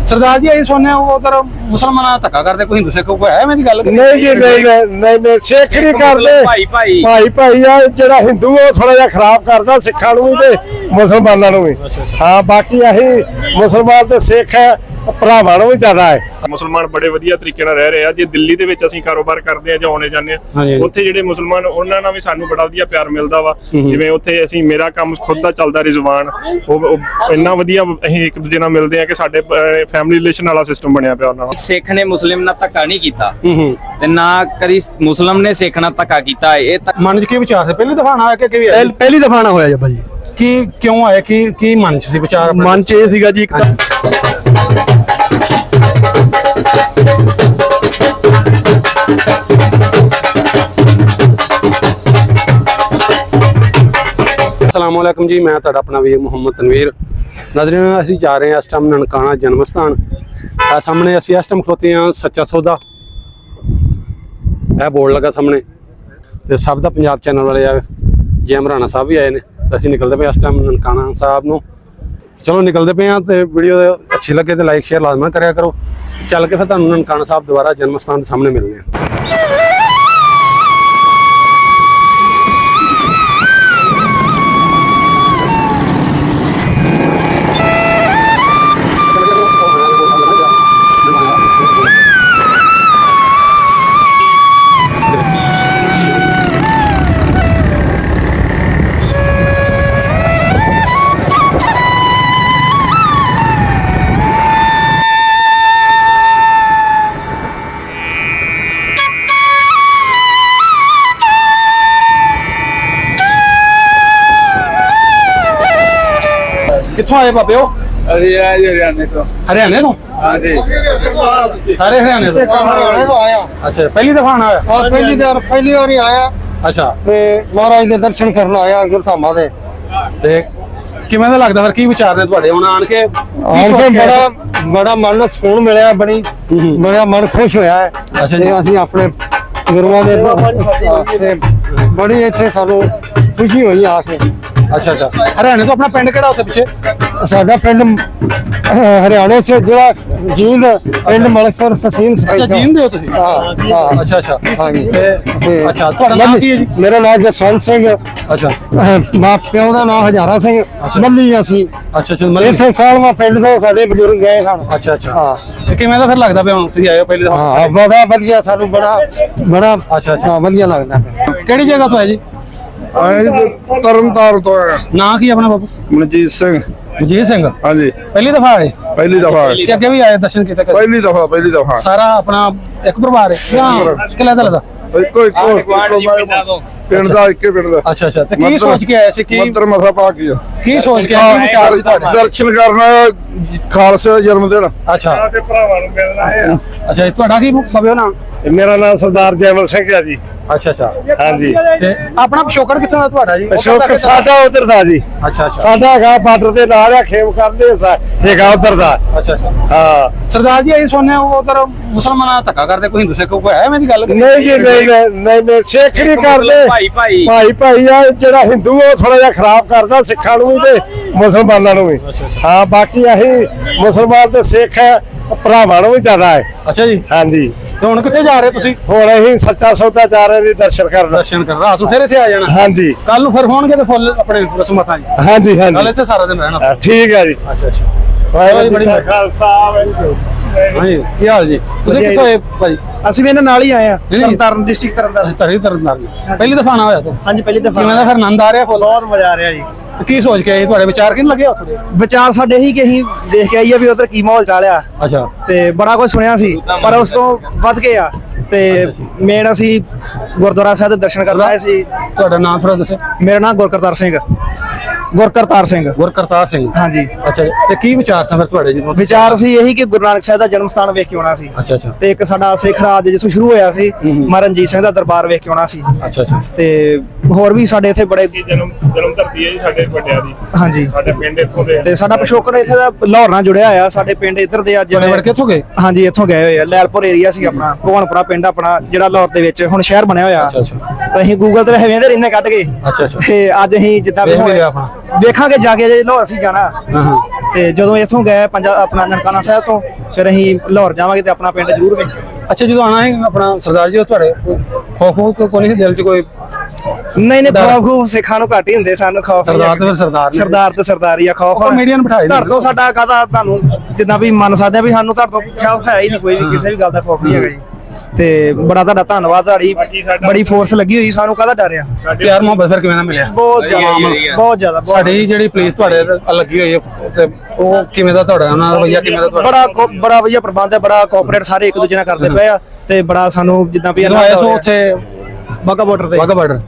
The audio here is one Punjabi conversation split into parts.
सरदार जी सुनने उधर मुसलमान धक्का करते कोई हिंदू सिख है मैं गल नहीं जी नहीं सिख नहीं करते भाई भाई आ जेड़ा हिंदू वो थोड़ा जिहा खराब करता सिखां नूं भी ते मुसलमानां नूं भी। हाँ बाकी असीं मुसलमान ते सिख है ਭਰਾਵਾਂ ਨੂੰ ਵੀ ਜ਼ਿਆਦਾ ਹੈ। ਮੁਸਲਮਾਨ ਬੜੇ ਵਧੀਆ ਤਰੀਕੇ ਨਾਲ ਰਹਿ ਰਹੇ ਆ। ਜੇ ਦਿੱਲੀ ਦੇ ਵਿੱਚ ਅਸੀਂ ਕਾਰੋਬਾਰ ਕਰਦੇ ਆ ਜਾਂ ਆਉਣੇ ਜਾਂਦੇ ਆ ਉੱਥੇ ਜਿਹੜੇ ਮੁਸਲਮਾਨ ਉਹਨਾਂ ਨਾਲ ਵੀ ਸਾਨੂੰ ਬੜਾ ਵਧੀਆ ਪਿਆਰ ਮਿਲਦਾ ਵਾ। ਜਿਵੇਂ ਉੱਥੇ ਅਸੀਂ ਮੇਰਾ ਕੰਮ ਖੁਦ ਦਾ ਚੱਲਦਾ ਰਿਜ਼ਵਾਨ ਉਹ ਇੰਨਾ ਵਧੀਆ ਅਸੀਂ ਇੱਕ ਦੂਜੇ ਨਾਲ ਮਿਲਦੇ ਆ ਕਿ ਸਾਡੇ ਫੈਮਿਲੀ ਰਿਲੇਸ਼ਨ ਵਾਲਾ ਸਿਸਟਮ ਬਣਿਆ ਪਿਆ ਉਹਨਾਂ ਨਾਲ। ਸਿੱਖ ਨੇ ਮੁਸਲਿਮ ਨਾਲ ਧੱਕਾ ਨਹੀਂ ਕੀਤਾ ਤੇ ਨਾ ਕਦੀ ਮੁਸਲਮ ਨੇ ਸਿੱਖ ਨਾਲ ਧੱਕਾ ਕੀਤਾ। ਇਹ ਮਨ 'ਚ ਕੀ ਵਿਚਾਰ ਸੀ ਪਹਿਲੀ ਦਫਾ ਆਇਆ ਕਿ ਪਹਿਲੀ ਦਫਾ ਨਾ ਹੋਇਆ ਜੀ ਭਾਜੀ। ਕੀ ਕਿਉਂ ਆਇਆ ਕੀ ਮਨ 'ਚ ਸੀ ਵਿਚਾਰ? ਮਨ 'ਚ ਇਹ ਸੀਗਾ ਜੀ ਇੱਕ ਤਾਂ अस्सलामुअलैकुम जी, मैं तुहाडा अपना वीर मुहम्मद तनवीर। नाज़रीन असीं जा रहे हैं इस टाइम ननकाना जन्म स्थान। सामने असीं इस टाइम खलोते हैं सच्चा सौदा, यह बोर्ड लगा सामने ते सब दा पंजाब चैनल वाले जे मराना साहब भी आए ने। असीं निकलते पे इस टाइम ननकाना साहब नूं। चलो निकलते पे हैं तो वीडियो अच्छी लगे तो लाइक शेयर लाजमी करा करो। चल के फिर तुहानूं ननकाना साहब दोबारा जन्म स्थान के सामने मिलने हैं। कित्थों आए बाबे हो? हरियाणे तो। हरियाणे तो? हाँ जी सारे हरियाणे तो? आया। अच्छा पहली दफा आना है? और पहली बार ही आया अच्छा ते महाराज दे दर्शन करन आया गुरधामां दे। ते किवें दा लगदा फिर की विचार ने तुहाडे हुण आण के? बड़ा मन नूं सुकून मिलिया, बड़ा मन खुश होया है। अच्छा ते असीं अपने गुरुआं दे ते बड़ी इत्थे सानूं खुशी होई आके। अच्छा अच्छा हरियाणे तो अपना पिंड केड़ा उत्थे पिछे? साडा पिंड हरियाणे च जेड़ा जींद पिंड मलकपुर तहसील अच्छा सफेदा। जींद दे हो तुसीं? हां अच्छा अच्छा हाँ जी। अच्छा तुहाडा नाम की है जी? मेरा नाम जसवंत सिंह, अच्छा मां प्यो दा नाम हजारा सिंह। मल्ली असीं अच्छा अच्छा मतलब इत्थे कालवा पिंड ਤੋਂ ਸਾਡੇ ਬਜ਼ੁਰਗ ਗਏ ਸਨ। अच्छा अच्छा ਹਾਂ ਤੇ ਕਿਵੇਂ ਦਾ ਫਿਰ ਲੱਗਦਾ ਪਿਆ ਹੁਣ ਤੁਸੀਂ ਆਏ ਹੋ ਪਹਿਲੀ ਦਫਾ? ਹਾਂ ਬੜਾ ਵਧੀਆ, ਸਾਨੂੰ ਬੜਾ ਅੱਛਾ ਅੱਛਾ ਵਧੀਆ ਲੱਗਦਾ। ਕਿਹੜੀ ਜਗ੍ਹਾ ਤੋਂ ਆਏ ਜੀ? ਤਰਨਤਾਰਨ ਤੋਂ ਆਇਆ ਨਾਂ ਕੀ ਆਪਣਾ ਬਾਬੂ? ਮਨਜੀਤ ਸਿੰਘ। ਮਨਜੀਤ ਸਿੰਘ ਹਾਂਜੀ ਪਹਿਲੀ ਦਫਾ ਆਏ? ਪਹਿਲੀ ਦਫਾ ਕਿ ਅੱਗੇ ਵੀ ਆਏ ਦਰਸ਼ਨ ਕੀਤੇ ਕਦੇ? ਪਹਿਲੀ ਦਫਾ ਸਾਰਾ ਆਪਣਾ ਇੱਕ ਪਰਿਵਾਰ ਹੈ ਜਾਂ ਕਿਲਾ ਦਾ? ਇੱਕੋ ਪਿੰਡ ਦਾ ਇੱਕੇ ਪਿੰਡ ਦਾ। ਅੱਛਾ ਅੱਛਾ ਤੇ ਕੀ ਸੋਚ ਕੇ ਆਏ ਸੀ? ਮੰਤਰ ਮਸਾ ਪਾ ਕੇ ਕੀ ਸੋਚ ਕੇ ਆਏ? ਕੀ ਵਿਚਾਰ ਸੀ ਤੁਹਾਡੇ? ਦਰਸ਼ਨ ਕਰਨਾ ਖਾਲਸੇ ਦਾ ਜਨਮ ਦਿਨ। ਅੱਛਾ ਤੇ ਭਰਾਵਾਂ ਨੂੰ ਮਿਲਣਾ ਹੈ। ਅੱਛਾ ਜੀ ਤੁਹਾਡਾ ਕੀ ਬਾਬੇ ਨਾਮ? ਮੇਰਾ ਨਾਮ ਸਰਦਾਰ ਜੈਮਲ ਸਿੰਘ ਹੈ ਜੀ। ਅੱਛਾ ਅੱਛਾ ਹਾਂਜੀ ਤੇ ਆਪਣਾ ਪਿਛੋਕੜ ਕਿੱਥੋਂ ਦਾ ਤੁਹਾਡਾ ਜੀ? ਅਸ਼ੋਕ ਸਾਡਾ ਉਧਰ ਦਾ ਜੀ। ਅੱਛਾ ਅੱਛਾ ਸਾਡਾ ਹੈਗਾ ਬਾਰਡਰ ਦੇ ਨਾਲ ਆ, ਖੇਮ ਕਰਦੇ ਹੈਗਾ ਉਧਰ ਦਾ। ਅੱਛਾ ਅੱਛਾ ਹਾਂ ਸਰਦਾਰ ਜੀ ਸੁਣਨੇ ਉਧਰ ਮੁਸਲਮਾਨ ਧੱਕਾ ਕਰਦੇ ਕੋਈ ਹਿੰਦੂ ਸਿੱਖ ਕੋਈ ਹੈ ਮੈਂ ਗੱਲ? ਨਹੀਂ ਜੀ ਨਹੀਂ ਸਿੱਖ ਨਹੀਂ ਕਰਦੇ ਭਾਈ ਭਾਈ ਆ ਜਿਹੜਾ ਹਿੰਦੂ ਉਹ ਥੋੜਾ ਜਿਹਾ ਖਰਾਬ ਕਰਦਾ ਸਿੱਖਾਂ ਨੂੰ ਵੀ ਤੇ ਮੁਸਲਮਾਨਾਂ ਨੂੰ ਵੀ। ਹਾਂ ਬਾਕੀ ਅਸੀਂ ਮੁਸਲਮਾਨ ਤੇ ਸਿੱਖ ਭਰਾਵਾਂ ਨੂੰ ਵੀ ਜ਼ਿਆਦਾ ਹੈ। ਅੱਛਾ ਜੀ ਹਾਂਜੀ ਤੇ ਹੁਣ ਕਿੱਥੇ ਜਾ ਰਹੇ ਤੁਸੀਂ? ਹੁਣ ਅਸੀਂ ਸੱਚਾ ਸੌਦਾ ਜਾ ਰਹੇ ਜੀ ਦਰਸ਼ਨ ਕਰਨ। ਦਰਸ਼ਨ ਕਰ ਰਾਤ ਨੂੰ ਫਿਰ ਇੱਥੇ ਆ ਜਾਣਾ? ਹਾਂਜੀ ਕੱਲ ਨੂੰ ਫਿਰ ਹੋਣਗੇ ਤੇ ਫੁੱਲ ਆਪਣੇ ਰਸਮਾਂ ਜੀ? ਹਾਂਜੀ ਕੱਲ ਹਾਂਜੀ ਇੱਥੇ ਸਾਰਾ ਦਿਨ ਰਹਿਣਾ? ਠੀਕ ਹੈ ਜੀ। ਅੱਛਾ ਅੱਛਾ ਵਾਹਿਗੁਰੂ ਬੜੀ ਜੀ ਕਾ ਖਾਲਸਾ ਵਾਹਿਗੁਰੂ। ਹਾਂਜੀ ਕੀ ਹਾਲ ਜੀ? ਤੁਸੀਂ ਕਿੱਥੋਂ ਆਏ ਭਾਈ? ਅਸੀਂ ਵੀ ਇਹਨਾਂ ਨਾਲ ਹੀ ਆਏ ਆ, ਨਹੀਂ, ਨਹੀਂ। ਤਰਨਤਾਰਨ ਡਿਸਟ੍ਰਿਕਟ ਤਰਨਤਾਰਨ। ਤਰਨਤਾਰਨ ਪਹਿਲੀ ਦਫਾ ਆਣਾ ਹੋਇਆ ਤੂੰ? ਹਾਂਜੀ ਪਹਿਲੀ ਦਫਾ। ਕਿਵੇਂ ਦਾ ਫਿਰ ਆਨੰਦ ਆ ਰਿਹਾ ਫੁੱਲ? ਬਹੁਤ ਮਜ਼ਾ ਆ ਰਿਹਾ ਜੀ। ਤੇ ਕੀ ਸੋਚ ਕੇ ਆਏ? ਤੁਹਾਡੇ ਵਿਚਾਰ ਕਿਹਨ ਲੱਗੇ ਉੱਥੇ? ਵਿਚਾਰ ਸਾਡੇ ਹੀ ਕਿ ਅਸੀਂ ਦੇਖ ਕੇ ਆਈਏ ਵੀ ਉਧਰ ਕੀ ਮਾਹੌਲ ਚੱਲਿਆ ਅੱਛਾ ਤੇ ਬੜਾ ਕੁਝ ਸੁਣਿਆ ਸੀ, ਪਰ ਉਸ ਤੋਂ ਵੱਧ ਕੇ ਆ ਤੇ ਮੇਨ ਅਸੀਂ ਗੁਰਦੁਆਰਾ ਸਾਹਿਬ ਦੇ ਦਰਸ਼ਨ ਕਰਨ ਆਏ ਸੀ। ਤੁਹਾਡਾ ਨਾਮ ਥੋੜਾ ਦੱਸੋ। ਮੇਰਾ ਨਾਮ ਗੁਰਕਰਤਾਰ ਸਿੰਘ। ਗੁਰਕਰਤਾਰ ਸਿੰਘ। ਹਾਂਜੀ ਅੱਛਾ ਤੇ ਕੀ ਵਿਚਾਰ ਸਨ ਫਿਰ ਤੁਹਾਡੇ ਜੀ? ਵਿਚਾਰ ਸੀ ਇਹੀ ਕਿ ਗੁਰੂ ਨਾਨਕ ਸਾਹਿਬ ਦਾ ਜਨਮ ਸਥਾਨ ਵੇਖ ਕੇ ਆਉਣਾ ਸੀ। ਅੱਛਾ ਅੱਛਾ ਤੇ ਇੱਕ ਸਾਡਾ ਸਿੱਖ ਰਾਜ ਜਿੱਥੋਂ ਸ਼ੁਰੂ ਹੋਇਆ ਸੀ ਮਹਾਰਾਜ ਰਣਜੀਤ ਸਿੰਘ ਦਾ ਦਰਬਾਰ ਵੇਖ ਕੇ ਆਉਣਾ ਸੀ। ਅੱਛਾ ਅੱਛਾ ਤੇ ਹੋਰ ਵੀ ਸਾਡੇ ਇੱਥੇ ਬੜੇ ਜਨਮ ਧਰਤੀ ਹੈ ਜੀ ਸਾਡੇ ਵੱਡਿਆਂ ਦੀ। ਹਾਂਜੀ ਸਾਡੇ ਪਿੰਡ ਇੱਥੋਂ ਦੇ ਤੇ ਸਾਡਾ ਪਿਛੋਕੜ ਇੱਥੇ ਦਾ ਲਾਹੌਰ ਨਾਲ ਜੁੜਿਆ ਹੋਇਆ। ਸਾਡੇ ਪਿੰਡ ਇੱਧਰ ਦੇ ਅੱਜ ਤੁਹਾਡੇ ਵਰਗੇ ਇੱਥੋਂ ਗਏ? ਹਾਂਜੀ ਇੱਥੋਂ ਗਏ ਹੋਏ ਆ। ਲੈਲਪੁਰ ਏਰੀਆ ਸੀ ਆਪਣਾ, ਭਗਵਾਨਪੁਰਾ ਪਿੰਡ ਆਪਣਾ ਜਿਹੜਾ ਲਾਹੌਰ ਦੇ ਵਿੱਚ ਹੁਣ ਸ਼ਹਿਰ ਬਣਿਆ ਹੋਇਆ। ਅੱਛਾ ਅੱਛਾ ਤੇ ਅਸੀਂ ਗੂਗਲ ਤੇ ਵੇਖਦੇ ਰਹਿੰਦੇ ਕੱਢ ਕੇ। ਅੱਛਾ ਅੱਛਾ ਤੇ ਅੱਜ ਅਸੀਂ ਜਿੱਦਾਂ ਵੀ ਵੇਖ ਹੁਣ ਲਿਆ ਆਪਣਾ? ਵੇਖਾਂਗੇ ਜਾ ਕੇ ਜੇ ਲਾਹੌਰ ਅਸੀਂ ਜਾਣਾ ਹਾਂ ਹਾਂ ਤੇ ਜਦੋਂ ਇੱਥੋਂ ਗਏ ਆਪਣਾ ਨਨਕਾਣਾ ਸਾਹਿਬ ਤੋਂ ਫਿਰ ਅਸੀਂ ਲਾਹੌਰ ਜਾਵਾਂਗੇ ਤੇ ਆਪਣਾ ਪਿੰਡ ਜ਼ਰੂਰ ਵੇਖਾਂਗੇ। ਅੱਛਾ, ਜਦੋਂ ਆਣਾ ਹੈ ਆਪਣਾ ਸਰਦਾਰ ਜੀ, ਤੁਹਾਡੇ ਖੌਫ ਕੋਈ ਨਹੀਂ ਸੀ ਦਿਲ 'ਚ ਕੋਈ? ਨਹੀਂ ਖੌਫ ਸਿੱਖਾਂ ਨੂੰ ਘੱਟ ਹੀ ਹੁੰਦੇ, ਸਾਨੂੰ ਖੌਫ ਸਰਦਾਰ ਤੇ ਫਿਰ ਸਰਦਾਰ ਨੇ। ਸਰਦਾਰ ਤੇ ਸਰਦਾਰੀ ਆ ਖੌਫ। ਕਮੇਡੀਅਨ ਬਿਠਾਏ ਧਰ ਤੋਂ ਸਾਡਾ ਕਾਹਦਾ ਤੁਹਾਨੂੰ ਜਿੱਦਾਂ ਵੀ ਮੰਨ ਸਕਦੇ ਆ ਵੀ ਸਾਨੂੰ ਧਰ ਤੋਂ ਖੌਫ ਹੈ ਹੀ ਨਹੀਂ, ਕੋਈ ਵੀ ਕਿਸੇ ਵੀ ਗੱਲ ਦਾ ਖੌਫ ਨਹੀਂ ਹੈਗਾ ਜੀ। ਤੇ ਬੜਾ ਤੁਹਾਡਾ ਧੰਨਵਾਦ, ਤੁਹਾਡੀ ਬੜੀ ਫੋਰਸ ਲੱਗੀ ਹੋਈ, ਸਾਨੂੰ ਕਾਹਦਾ ਡਰ ਆ। ਪਿਆਰ ਮੁਹੱਬਤ ਫਿਰ ਕਿਵੇਂ ਦਾ ਮਿਲਿਆ? ਬਹੁਤ ਜ਼ਿਆਦਾ ਬਹੁਤ ਜ਼ਿਆਦਾ। ਸਾਡੀ ਜਿਹੜੀ ਪੁਲਿਸ ਤੁਹਾਡੇ ਤੇ ਲੱਗੀ ਹੋਈ ਹੈ ਤੇ ਉਹ ਕਿਵੇਂ ਦਾ ਤੁਹਾਡਾ ਉਹਨਾਂ ਦਾ ਰਵੱਈਆ ਕਿਵੇਂ ਦਾ ਤੁਹਾਡਾ? ਬੜਾ ਵਧੀਆ ਪ੍ਰਬੰਧ ਹੈ, ਬੜਾ ਕੋਆਪਰੇਟ ਸਾਰੇ ਇੱਕ ਦੂਜੇ ਨਾਲ ਕਰਦੇ ਪਏ ਆ ਤੇ ਬੜਾ ਸਾਨੂੰ ਜਿੱਦਾਂ ਵੀ ਜਦੋਂ ਆਏ ਸੋ ਉੱਥੇ ਬਾਗਾ ਬਾਰਡਰ ਤੇ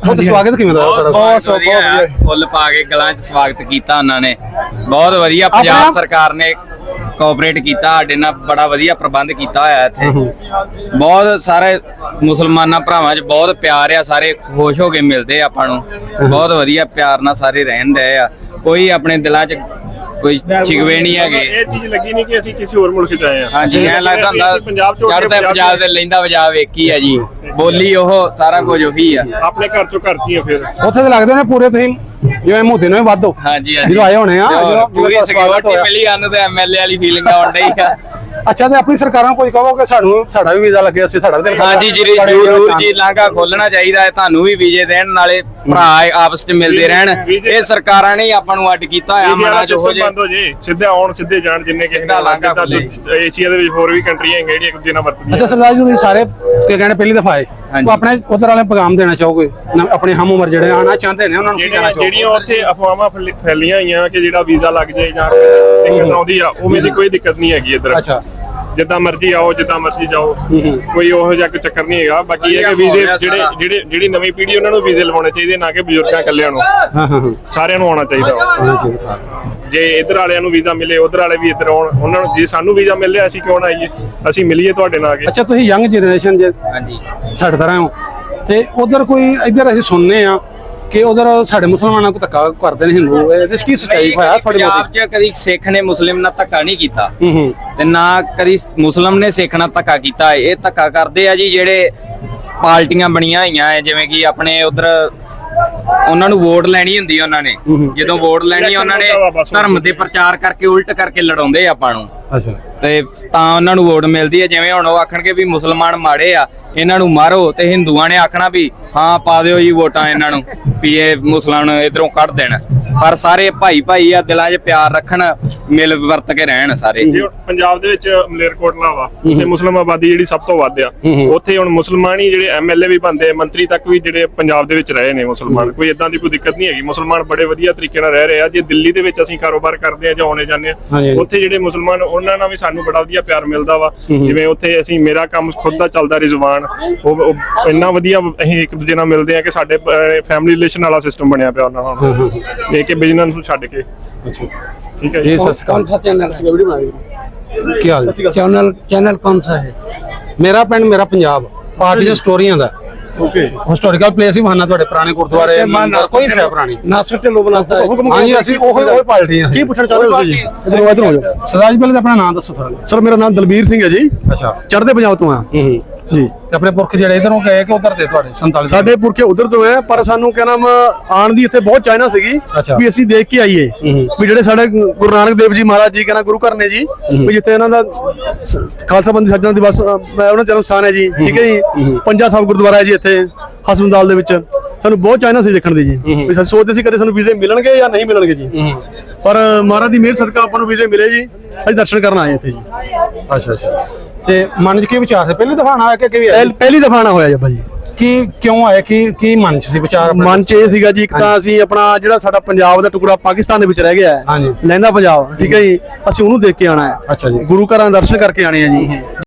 ਉਹ ਸਵਾਗਤ ਕਿਵੇਂ ਦਾ ਤੁਹਾਡਾ? ਬਹੁਤ ਵਧੀਆ, ਫੁੱਲ ਪਾ ਕੇ ਗਲਾਂ 'ਚ ਸਵਾਗਤ ਕੀਤਾ ਉਹਨਾਂ ਨੇ, ਬਹੁਤ ਵਧੀਆ। ਪੰਜਾਬ ਸਰਕਾਰ ਨੇ ਕੋਆਪਰੇਟ ਕੀਤਾ ਸਾਡੇ ਨਾਲ, ਬੜਾ ਵਧੀਆ ਪ੍ਰਬੰਧ ਕੀਤਾ ਹੋਇਆ ਇੱਥੇ। ਬਹੁਤ ਸਾਰੇ ਮੁਸਲਮਾਨਾਂ ਭਰਾਵਾਂ 'ਚ ਬਹੁਤ ਪਿਆਰ ਆ, ਸਾਰੇ ਖੁਸ਼ ਹੋ ਕੇ ਮਿਲਦੇ ਆ ਆਪਾਂ ਨੂੰ, ਬਹੁਤ ਵਧੀਆ ਪਿਆਰ ਨਾਲ ਸਾਰੇ ਰਹਿਣ ਰਹੇ ਆ, ਕੋਈ ਆਪਣੇ ਦਿਲਾਂ 'ਚ ਕੋਈ ਚਿਗਵੇ ਨਹੀਂ ਹੈਗੇ। ਇਹ ਚੀਜ਼ ਲੱਗੀ ਨਹੀਂ ਕਿ ਅਸੀਂ ਕਿਸੇ ਹੋਰ ਮੁਲਕ 'ਚ ਆਏ ਆ। ਹਾਂਜੀ, ਐ ਲੱਗਦਾ ਹੁੰਦਾ ਚੜ੍ਹਦਾ ਪੰਜਾਬ ਦੇ ਲੈਂਦਾ ਪੰਜਾਬ ਇੱਕ ਹੀ ਆ ਜੀ, ਬੋਲੀ ਉਹ ਸਾਰਾ ਕੁਝ ਉਹੀ ਆ। ਆਪਣੇ ਘਰ ਚੋਂ ਘਰ 'ਚ ਹੀ ਆ ਫਿਰ। ਉੱਥੇ ਤੇ ਲੱਗਦੇ ਨੇ ਪੂਰੇ ਤੁਸੀਂ ਜਿਵੇਂ ਮੋਦੀ ਨੂੰ ਵੱਧ ਹੋ। ਹਾਂਜੀ ਜਦੋਂ ਆਏ ਹੋਣੇ ਆ, ਪੂਰੀ ਸਿਕਿਉਰਿਟੀ ਮਿਲੀ ਸਾਨੂੰ ਤੇ ਐਮਐਲਏ ਵਾਲੀ ਫੀਲਿੰਗ ਆਉਣ ਡਈ ਆ। ਅੱਛਾ, ਤੇ ਆਪਣੀ ਸਰਕਾਰਾਂ ਕੋਈ ਕਹੋ ਕਿ ਸਾਡਾ ਵੀ ਵੀਜ਼ਾ ਲੱਗੇ, ਅਸੀਂ ਸਾਡਾ ਵੀ ਹਾਂਜੀ ਜ਼ਰੂਰ ਜੀ, ਲਾਂਘਾ ਖੋਲਣਾ ਚਾਹੀਦਾ ਹੈ, ਤੁਹਾਨੂੰ ਵੀ ਵੀਜ਼ੇ ਦੇਣ, ਨਾਲੇ ਭਰਾ ਆਪਸ ਚ ਮਿਲਦੇ ਰਹਿਣ। ਇਹ ਸਰਕਾਰਾਂ ਨੇ ਆਪਾਂ ਨੂੰ ਅੱਡ ਕੀਤਾ ਹੋਇਆ, ਮਨਾਂ ਚ ਹੋ ਜੇ ਬੰਦ ਹੋ ਜੇ, ਸਿੱਧੇ ਆਉਣ ਸਿੱਧੇ ਜਾਣ, ਜਿੰਨੇ ਕਿਸੇ ਸਿੱਧਾ ਲਾਂਘਾ ਖੁੱਲੇ। ਏਸ਼ੀਆ ਦੇ ਵਿੱਚ ਹੋਰ ਵੀ ਕੰਟਰੀਆਂ ਹੈਗੀਆਂ ਜਿਹੜੀਆਂ ਇੱਕ ਦੂਜੇ ਨਾਲ ਵਰਤਦੀਆਂ। ਅੱਛਾ ਸਰਦਾਰ ਜੀ, ਤੁਸੀਂ ਸਾਰੇ ਕੀ ਕਹਿੰਦੇ ਪਹਿਲੀ ਦਫਾ ਆਏ, ਉਹ ਆਪਣੇ ਉਧਰ ਵਾਲੇ ਪੈਗਾਮ ਦੇਣਾ ਚਾਹੋਗੇ ਆਪਣੇ ਹਮ ਉਮਰ ਜਿਹੜੇ ਆਣਾ ਚਾਹੁੰਦੇ ਨੇ ਉਹਨਾਂ ਨੂੰ ਕੀ ਕਹਿਣਾ ਚਾਹੋਗੇ? ਜਿਹੜੀਆਂ ਉੱਥੇ ਅਫਵਾਹਾਂ ਫੈਲੀਆਂ ਹੋਈਆਂ ਕਿ ਜਿਹੜਾ ਵੀਜ਼ਾ ਲੱਗ ਜਾਏ ਜਾਂ ਦਿੱਕਤ ਆਉਂਦੀ ਆ, ਉਵੇਂ ਦੀ ਕੋਈ ਦਿੱਕਤ ਨਹੀਂ ਹੈਗੀ ਇੱਧਰ। ਅੱਛਾ, ਜਿੱਦਾਂ ਮਰਜ਼ੀ ਆਓ, ਜਿੱਦਾਂ ਮਰਜ਼ੀ ਜਾਓ, ਕੋਈ ਉਹੋ ਜਿਹਾ ਕੋਈ ਚੱਕਰ ਨਹੀਂ ਹੈਗਾ। ਬਾਕੀ ਇਹ ਕਿ ਵੀਜ਼ੇ ਜਿਹੜੀ ਨਵੀਂ ਪੀੜ੍ਹੀ ਉਹਨਾਂ ਨੂੰ ਵੀਜ਼ੇ ਲਵਾਉਣੇ ਚਾਹੀਦੇ, ਨਾ ਕਿ ਬਜ਼ੁਰਗਾਂ ਇਕੱਲਿਆਂ ਨੂੰ, ਸਾਰਿਆਂ ਨੂੰ ਆਉਣਾ ਚਾਹੀਦਾ। ਜੇ ਇੱਧਰ ਵਾਲਿਆਂ ਨੂੰ ਵੀਜ਼ਾ ਮਿਲੇ, ਉੱਧਰ ਵਾਲੇ ਵੀ ਇੱਧਰ ਆਉਣ, ਉਹਨਾਂ ਨੂੰ। ਜੇ ਸਾਨੂੰ ਵੀਜ਼ਾ ਮਿਲ ਰਿਹਾ, ਅਸੀਂ ਕਿਉਂ ਨਾ ਆਈਏ, ਅਸੀਂ ਮਿਲੀਏ ਤੁਹਾਡੇ ਨਾਲ ਆ ਕੇ। ਅੱਛਾ, ਤੁਸੀਂ ਯੰਗ ਜਨਰੇਸ਼ਨ ਜੇ ਹਾਂਜੀ ਸਾਡੇ ਤਰ੍ਹਾਂ ਹੋ ਤੇ ਉਧਰ ਕੋਈ ਇੱਧਰ ਅਸੀਂ ਸੁਣਨੇ ਆ ਕਿ ਉਧਰ ਸਾਡੇ ਮੁਸਲਮਾਨਾਂ ਨੂੰ ਧੱਕਾ ਕਰਦੇ ਨੇ ਹਿੰਦੂ, ਇਹਦੇ ਚ ਕੀ ਸੱਚਾਈ ਹੋਇਆ ਤੁਹਾਡੇ ਪੰਜਾਬ 'ਚ ਕਦੀ ਸਿੱਖ ਨੇ ਮੁਸਲਿਮ ਨਾਲ ਧੱਕਾ ਨਹੀਂ ਕੀਤਾ ਹੂੰ ਤੇ ਨਾ ਕਦੀ ਮੁਸਲਮ ਨੇ ਸਿੱਖ ਨਾਲ ਧੱਕਾ ਕੀਤਾ। ਇਹ ਧੱਕਾ ਕਰਦੇ ਆ ਜੀ ਜਿਹੜੇ ਪਾਰਟੀਆਂ ਬਣੀਆਂ ਹੋਈਆਂ ਹੈ, ਜਿਵੇਂ ਕਿ ਆਪਣੇ ਉਧਰ ਉਹਨਾਂ ਨੂੰ ਵੋਟ ਲੈਣੀ ਹੁੰਦੀ ਹੈ, ਉਹਨਾਂ ਨੇ ਜਦੋਂ ਵੋਟ ਲੈਣੀ ਉਹਨਾਂ ਨੇ ਧਰਮ ਦੇ ਪ੍ਰਚਾਰ ਕਰਕੇ ਉਲਟ ਕਰਕੇ ਲੜਾਉਂਦੇ ਆਪਾਂ ਨੂੰ। ਅੱਛਾ, ਤੇ ਤਾਂ ਉਹਨਾਂ ਨੂੰ ਵੋਟ ਮਿਲਦੀ ਹੈ। ਜਿਵੇਂ ਹੁਣ ਉਹ ਆਖਣਗੇ ਵੀ ਮੁਸਲਮਾਨ ਮਾੜੇ ਆ, ਇਹਨਾਂ ਨੂੰ ਮਾਰੋ, ਤੇ ਹਿੰਦੂਆਂ ਨੇ ਆਖਣਾ ਵੀ ਹਾਂ ਪਾ ਦਿਓ ਜੀ ਵੋਟਾਂ ਇਹਨਾਂ ਨੂੰ, ਵੀ ਇਹ ਮੁਸਲਮਾਨ ਇਧਰੋਂ ਕੱਢ ਦੇਣ। ਪਰ ਸਾਰੇ ਭਾਈ ਭਾਈ ਆ, ਦਿਲਾਂ 'ਚ ਪਿਆਰ ਰੱਖਣ, ਮਿਲ ਵਰਤ ਕੇ ਰਹਿਣ ਸਾਰੇ। ਜੇ ਪੰਜਾਬ ਦੇ ਵਿੱਚ ਮਲੇਰਕੋਟਲਾ ਵਾ, ਉੱਥੇ ਮੁਸਲਮ ਆਬਾਦੀ ਜਿਹੜੀ ਸਭ ਤੋਂ ਵੱਧ ਆ, ਉੱਥੇ ਹੁਣ ਮੁਸਲਮਾਨ ਹੀ ਜਿਹੜੇ ਐਮਐਲਏ ਵੀ ਬਣਦੇ, ਮੰਤਰੀ ਤੱਕ ਵੀ ਜਿਹੜੇ ਪੰਜਾਬ ਦੇ ਵਿੱਚ ਰਹੇ ਨੇ ਮੁਸਲਮਾਨ। ਕੋਈ ਇਦਾਂ ਦੀ ਕੋਈ ਦਿੱਕਤ ਨਹੀਂ ਹੈਗੀ, ਮੁਸਲਮਾਨ ਬੜੇ ਵਧੀਆ ਤਰੀਕੇ ਨਾਲ ਰਹਿ ਰਹੇ ਆ। ਜੇ ਦਿੱਲੀ ਦੇ ਵਿੱਚ ਅਸੀਂ ਕਾਰੋਬਾਰ ਕਰਦੇ ਆ ਜਾਂ ਆਉਣੇ ਜਾਂਦੇ ਆ, ਉੱਥੇ ਜਿਹੜੇ ਮੁਸਲਮਾਨ, ਉਹਨਾਂ ਨਾਲ ਵੀ ਸਾਨੂੰ ਬੜਾ ਵਧੀਆ ਪਿਆਰ ਮਿਲਦਾ ਵਾ। ਜਿਵੇਂ ਉੱਥੇ ਅਸੀਂ, ਮੇਰਾ ਕੰਮ ਖੁਦ ਦਾ ਚੱਲਦਾ ਰਿਜ਼ਵਾਨ, ਉਹ ਇੰਨਾ ਵਧੀਆ ਅਸੀਂ ਇੱਕ ਦੂਜੇ ਨਾਲ ਮਿਲਦੇ ਆ ਕਿ ਸਾਡੇ ਫੈਮਿਲੀ ਰਿਲੇਸ਼ਨ ਵਾਲਾ ਸਿਸਟਮ ਬਣਿਆ ਪਿਆ ਉਹਨਾਂ ਨਾਲ, ਇਹ ਕਿ ਬਿਜ਼ਨਸ ਨੂੰ ਛੱਡ ਕੇ। ਅੱਛਾ, ठीक है ये सर कौन सा चैनल वीडियो बनाएगी? क्या हाल है? चैनल कौन सा है? मेरा पिंड मेरा पंजाब पार्टी से स्टोरियां दा ओके हिस्टोरिकल प्लेस ही मानना ਤੁਹਾਡੇ ਪੁਰਾਣੇ ਗੁਰਦੁਆਰੇ ਮੰਦਰ ਕੋਈ ਨਹੀਂ ਪੁਰਾਣੀ नासिर ढिल्लों बनाता है। ਹਾਂਜੀ ਅਸੀਂ ਉਹ ਪਾਰਟੀ ਹਾਂ। ਕੀ ਪੁੱਛਣਾ ਚਾਹੁੰਦੇ ਹੋ ਤੁਸੀਂ ਜੀ? ਇਧਰ ਹੋ ਜਾਓ। ਸਰਦਾਰ ਜੀ ਪਹਿਲੇ ਆਪਣਾ ਨਾਮ ਦੱਸੋ ਥੋੜਾ। ਸਰ ਮੇਰਾ ਨਾਮ ਦਲਬੀਰ ਸਿੰਘ ਹੈ ਜੀ, ਅੱਛਾ, ਚੜ੍ਹਦੇ ਪੰਜਾਬ ਤੋਂ ਆ ਜੀ। ਤੇ ਆਪਣੇ ਪੁਰਖ ਜਿਹੜੇ ਇਧਰੋਂ ਗਏ ਕਿ ਉਧਰ ਦੇ ਤੁਹਾਡੇ 47 ਸਾਡੇ ਪੁਰਖੇ ਉਧਰ ਤੋਂ ਹੈ, ਪਰ ਸਾਨੂੰ ਕਿਹਾ ਨਾਮ ਆਣ ਦੀ ਇੱਥੇ ਬਹੁਤ ਚਾਹਨਾ ਸੀਗੀ ਵੀ ਅਸੀਂ ਦੇਖ ਕੇ ਆਈਏ ਵੀ ਜਿਹੜੇ ਸਾਡੇ ਗੁਰੂ ਨਾਨਕ ਦੇਵ ਜੀ ਮਹਾਰਾਜ ਜੀ ਕਹਿੰਦਾ ਗੁਰੂ ਘਰ ਨੇ ਜੀ, ਵੀ ਜਿੱਥੇ ਇਹਨਾਂ ਦਾ ਖਾਲਸਾ ਪੰਥ ਸੱਜਣਾ ਦਿਵਸ ਉਹਨਾਂ ਜਨਮ ਸਥਾਨ ਹੈ ਜੀ, ਠੀਕ ਹੈ ਜੀ। ਪੰਜਾ ਸਾਹਿਬ ਗੁਰਦੁਆਰਾ ਹੈ ਜੀ ਇੱਥੇ ਹਸਪਤਾਲ ਦੇ ਵਿੱਚ। ਸਾਨੂੰ ਬਹੁਤ ਚਾਹਨਾ ਸੀ ਦੇਖਣ ਦੀ ਜੀ, ਵੀ ਅਸੀਂ ਸੋਚਦੇ ਸੀ ਕਦੇ ਸਾਨੂੰ ਵੀਜ਼ੇ ਮਿਲਣਗੇ ਜਾਂ ਨਹੀਂ ਮਿਲਣਗੇ ਜੀ, ਪਰ ਮਹਾਰਾਜ ਦੀ ਮਿਹਰ ਸਦਕਾ ਆਪਾਂ ਨੂੰ ਵੀਜ਼ੇ ਮਿਲੇ ਜੀ। ਅਸੀਂ ਦਰਸ਼ਨ ਕਰਨ ਆਏ ਇੱਥੇ ਜੀ। ਅੱਛਾ ਅੱਛਾ, ਤੇ ਮਨ 'ਚ ਕੀ ਵਿਚਾਰ ਸੀ? ਪਹਿਲੀ ਦਫਾ ਆਇਆ ਕਿ ਪਹਿਲੀ ਦਫਾ ਆਣਾ ਹੋਇਆ ਜੀ ਬਾਬਾ ਜੀ। ਕੀ ਕਿਉਂ ਆਇਆ, ਕੀ ਮਨ 'ਚ ਸੀ ਵਿਚਾਰ? ਮਨ 'ਚ ਇਹ ਸੀਗਾ ਜੀ, ਇੱਕ ਤਾਂ ਅਸੀਂ ਆਪਣਾ ਜਿਹੜਾ ਸਾਡਾ ਪੰਜਾਬ ਦਾ ਟੁਕੜਾ ਪਾਕਿਸਤਾਨ ਦੇ ਵਿੱਚ ਰਹਿ ਗਿਆ ਹੈ, ਲਹਿੰਦਾ ਪੰਜਾਬ, ਠੀਕ ਹੈ ਜੀ, ਅਸੀਂ ਉਹਨੂੰ ਦੇਖ ਕੇ ਆਣਾ ਹੈ। ਅੱਛਾ ਜੀ, ਗੁਰੂ ਘਰਾਂ ਦੇ ਦਰਸ਼ਨ ਕਰਕੇ ਆਣੇ ਆ ਜੀ।